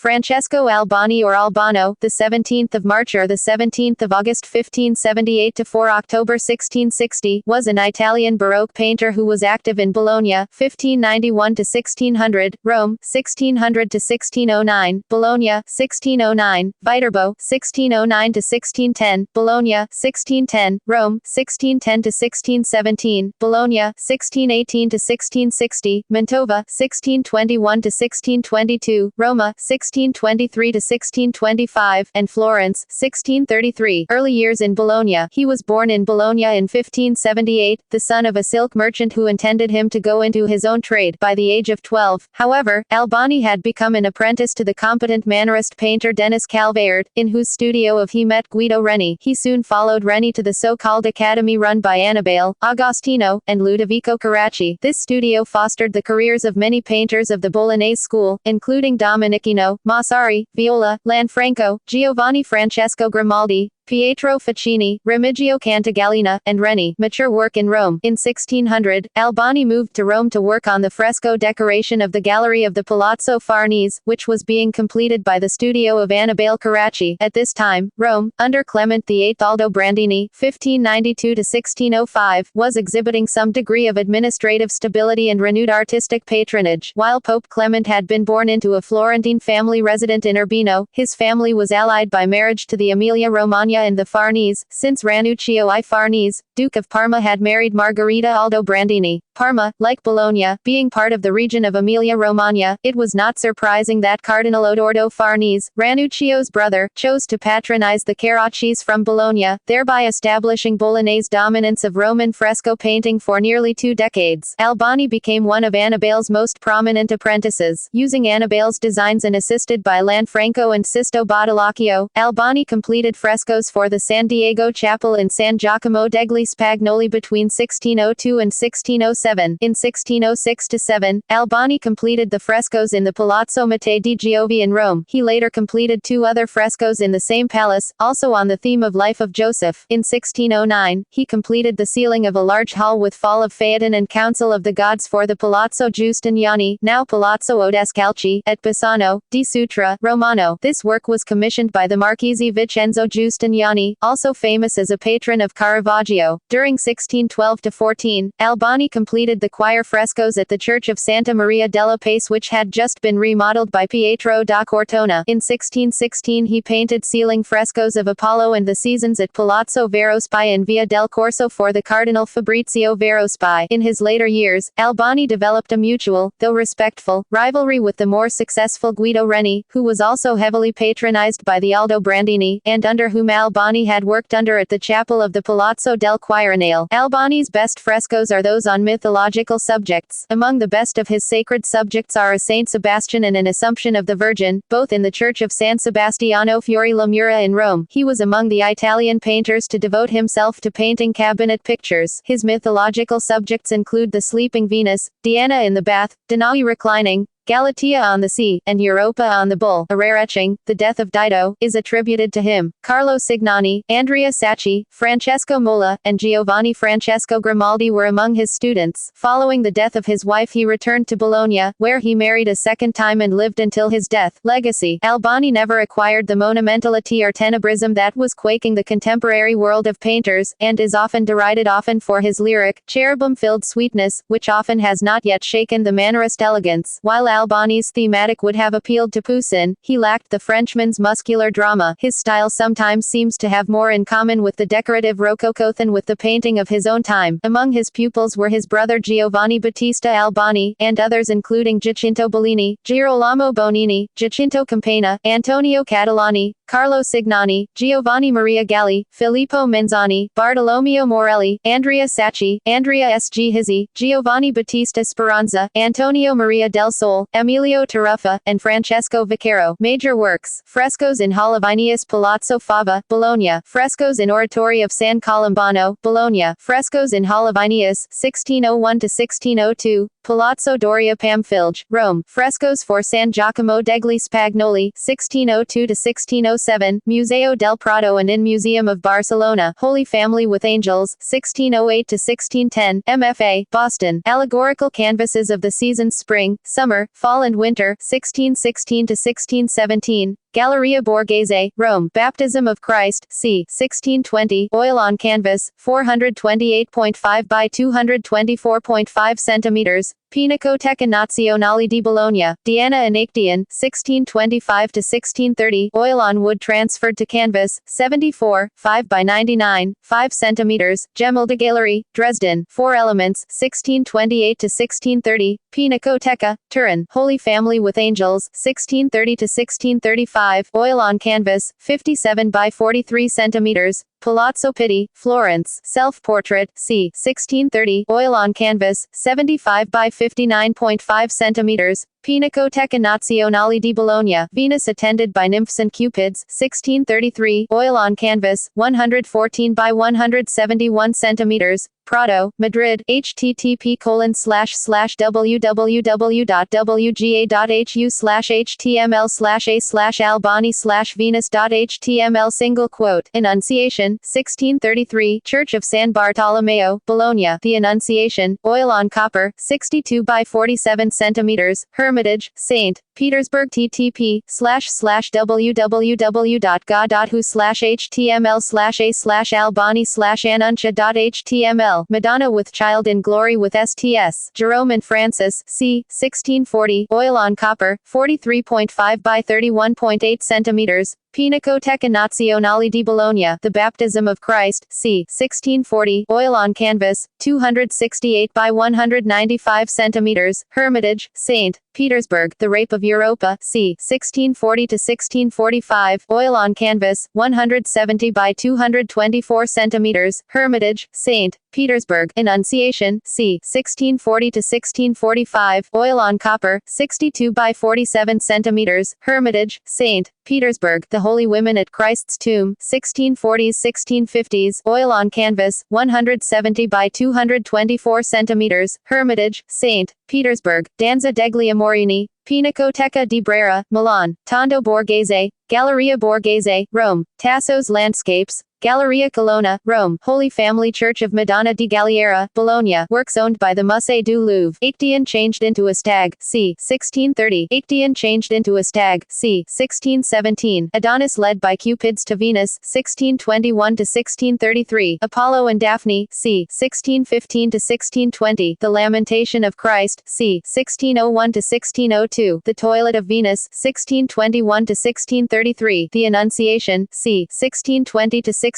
Francesco Albani or Albano, the 17th of March or the 17th of August 1578 to 4 October 1660, was an Italian Baroque painter who was active in Bologna, 1591 to 1600, Rome, 1600 to 1609, Bologna, 1609, Viterbo, 1609 to 1610, Bologna, 1610, Rome, 1610 to 1617, Bologna, 1618 to 1660, Mantova, 1621 to 1622, Roma, 1623 to 1625, and Florence, 1633. Early years in Bologna. He was born in Bologna in 1578, the son of a silk merchant who intended him to go into his own trade by the age of 12. However, Albani had become an apprentice to the competent Mannerist painter Denis Calvaert, in whose studio he met Guido Reni. He soon followed Reni to the so-called academy run by Annibale, Agostino, and Ludovico Carracci. This studio fostered the careers of many painters of the Bolognese school, including Domenichino, Massari, Viola, Lanfranco, Giovanni Francesco Grimaldi, Pietro Ficini, Remigio Cantagallina, and Reni. Mature work in Rome. In 1600, Albani moved to Rome to work on the fresco decoration of the gallery of the Palazzo Farnese, which was being completed by the studio of Annibale Carracci. At this time, Rome, under Clement VIII Aldobrandini, 1592 to 1605, was exhibiting some degree of administrative stability and renewed artistic patronage. While Pope Clement had been born into a Florentine family resident in Urbino, his family was allied by marriage to the Emilia-Romagna and the Farnese, since Ranuccio I Farnese, Duke of Parma, had married Margherita Aldobrandini. Parma, like Bologna, being part of the region of Emilia-Romagna, it was not surprising that Cardinal Odoardo Farnese, Ranuccio's brother, chose to patronize the Carraccis from Bologna, thereby establishing Bolognese dominance of Roman fresco painting for nearly 2 decades. Albani became one of Annibale's most prominent apprentices. Using Annibale's designs and assisted by Lanfranco and Sisto Battellacchio, Albani completed frescoes for the San Diego Chapel in San Giacomo degli Spagnoli between 1602 and 1607. In 1606-7, Albani completed the frescoes in the Palazzo Mattei di Giove in Rome. He later completed 2 other frescoes in the same palace, also on the theme of life of Joseph. In 1609, he completed the ceiling of a large hall with Fall of Phaeton and Council of the Gods for the Palazzo Giustiniani, now Palazzo Odescalchi, at Bassano, di Sutra, Romano. This work was commissioned by the Marchese Vincenzo Giustiniani, also famous as a patron of Caravaggio. During 1612-14, Albani completed the choir frescoes at the Church of Santa Maria della Pace, which had just been remodeled by Pietro da Cortona. In 1616 he painted ceiling frescoes of Apollo and the Seasons at Palazzo Verospi and Via del Corso for the Cardinal Fabrizio Verospi. In his later years, Albani developed a mutual, though respectful, rivalry with the more successful Guido Reni, who was also heavily patronized by the Aldobrandini, and under whom Albani had worked under at the chapel of the Palazzo del Quirinale. Albani's best frescoes are those on mythological subjects. Among the best of his sacred subjects are a Saint Sebastian and an Assumption of the Virgin, both in the Church of San Sebastiano Fuori la Mura in Rome. He was among the Italian painters to devote himself to painting cabinet pictures. His mythological subjects include the Sleeping Venus, Diana in the bath, Danae reclining, Galatea on the sea, and Europa on the bull. A rare etching, The Death of Dido, is attributed to him. Carlo Signani, Andrea Sacchi, Francesco Mola, and Giovanni Francesco Grimaldi were among his students. Following the death of his wife he returned to Bologna, where he married a second time and lived until his death. Legacy. Albani never acquired the monumentality or tenebrism that was quaking the contemporary world of painters, and is often derided for his lyric, cherubim-filled sweetness, which often has not yet shaken the Mannerist elegance. While Albani's thematic would have appealed to Poussin, he lacked the Frenchman's muscular drama. His style sometimes seems to have more in common with the decorative Rococo than with the painting of his own time. Among his pupils were his brother Giovanni Battista Albani, and others including Giacinto Bellini, Girolamo Bonini, Giacinto Campana, Antonio Catalani, Carlo Signani, Giovanni Maria Galli, Filippo Menzani, Bartolomeo Morelli, Andrea Sacchi, Andrea S. G. Hizzi, Giovanni Battista Speranza, Antonio Maria del Sol, Emilio Taruffa, and Francesco Vaccaro. Major works. Frescoes in Hall of Aeneas Palazzo Fava, Bologna. Frescoes in Oratory of San Columbano, Bologna. Frescoes in Hall of Aeneas, 1601-1602, Palazzo Doria Pamphilj, Rome. Frescoes for San Giacomo degli Spagnoli, 1602-1607, Museo del Prado and in Museum of Barcelona. Holy Family with Angels, 1608-1610, MFA, Boston. Allegorical canvases of the seasons spring, summer, fall and winter, 1616-1617. Galleria Borghese, Rome. Baptism of Christ, c. 1620, oil on canvas, 428.5 by 224.5 centimeters. Pinacoteca Nazionale di Bologna, Diana and Acteon, 1625-1630, oil on wood transferred to canvas, 74, 5 by 99, 5 centimeters. Gemälde Gallery, Dresden, 4 elements, 1628-1630, Pinacoteca, Turin, Holy Family with Angels, 1630-1635, oil on canvas, 57 by 43 centimeters. Palazzo Pitti, Florence, self-portrait, c. 1630, oil on canvas, 75 by 59.5 centimeters. Pinacoteca Nazionale di Bologna, Venus attended by nymphs and cupids, 1633, oil on canvas, 114 by 171 centimeters. Prado, Madrid, http://www.wga.hu/html/a/albani/venus.html. Annunciation, 1633, Church of San Bartolomeo, Bologna. The Annunciation, oil on copper, 62 by 47 centimeters. Hermitage, St. Petersburg. ttp://www.ga.hu/html/a/albani/annuncia.html. Madonna with Child in Glory with Sts. Jerome and Francis, c. 1640, oil on copper, 43.5 by 31.8 centimeters. Pinacoteca Nazionale di Bologna, The Baptism of Christ, c. 1640, oil on canvas, 268 by 195 centimeters. Hermitage, St. Petersburg, The Rape of Europa, c. 1640-1645, oil on canvas, 170 by 224 centimeters. Hermitage, St. Petersburg, Annunciation, c. 1640-1645, oil on copper, 62 by 47 centimeters. Hermitage, St. Petersburg, The Holy Women at Christ's Tomb, 1640s-1650s, oil on canvas, 170 by 224 centimeters. Hermitage, St. Petersburg, Danza degli Amorini, Pinacoteca di Brera, Milan. Tondo Borghese, Galleria Borghese, Rome. Tasso's Landscapes, Galleria Colonna, Rome. Holy Family Church of Madonna di Galliera, Bologna. Works owned by the Musée du Louvre. Acteon changed into a stag, c. 1630. Acteon changed into a stag, c. 1617. Adonis led by Cupids to Venus, 1621-1633. Apollo and Daphne, c. 1615-1620. The Lamentation of Christ, c. 1601-1602. The Toilet of Venus, 1621-1633. The Annunciation, c. 1620-1625.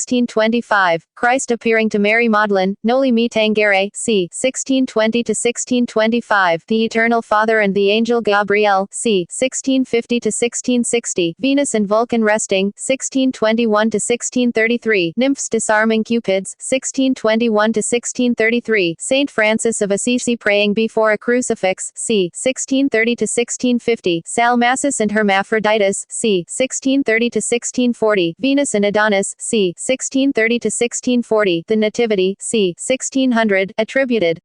Christ appearing to Mary Magdalene, Noli me tangere, c. 1620-1625. The Eternal Father and the Angel Gabriel, c. 1650-1660. Venus and Vulcan resting, 1621-1633. Nymphs disarming Cupids, 1621-1633. Saint Francis of Assisi praying before a crucifix, c. 1630-1650. Salmacis and Hermaphroditus, c. 1630-1640. Venus and Adonis, c. 1630-1640. The Nativity, c. 1600. Attributed.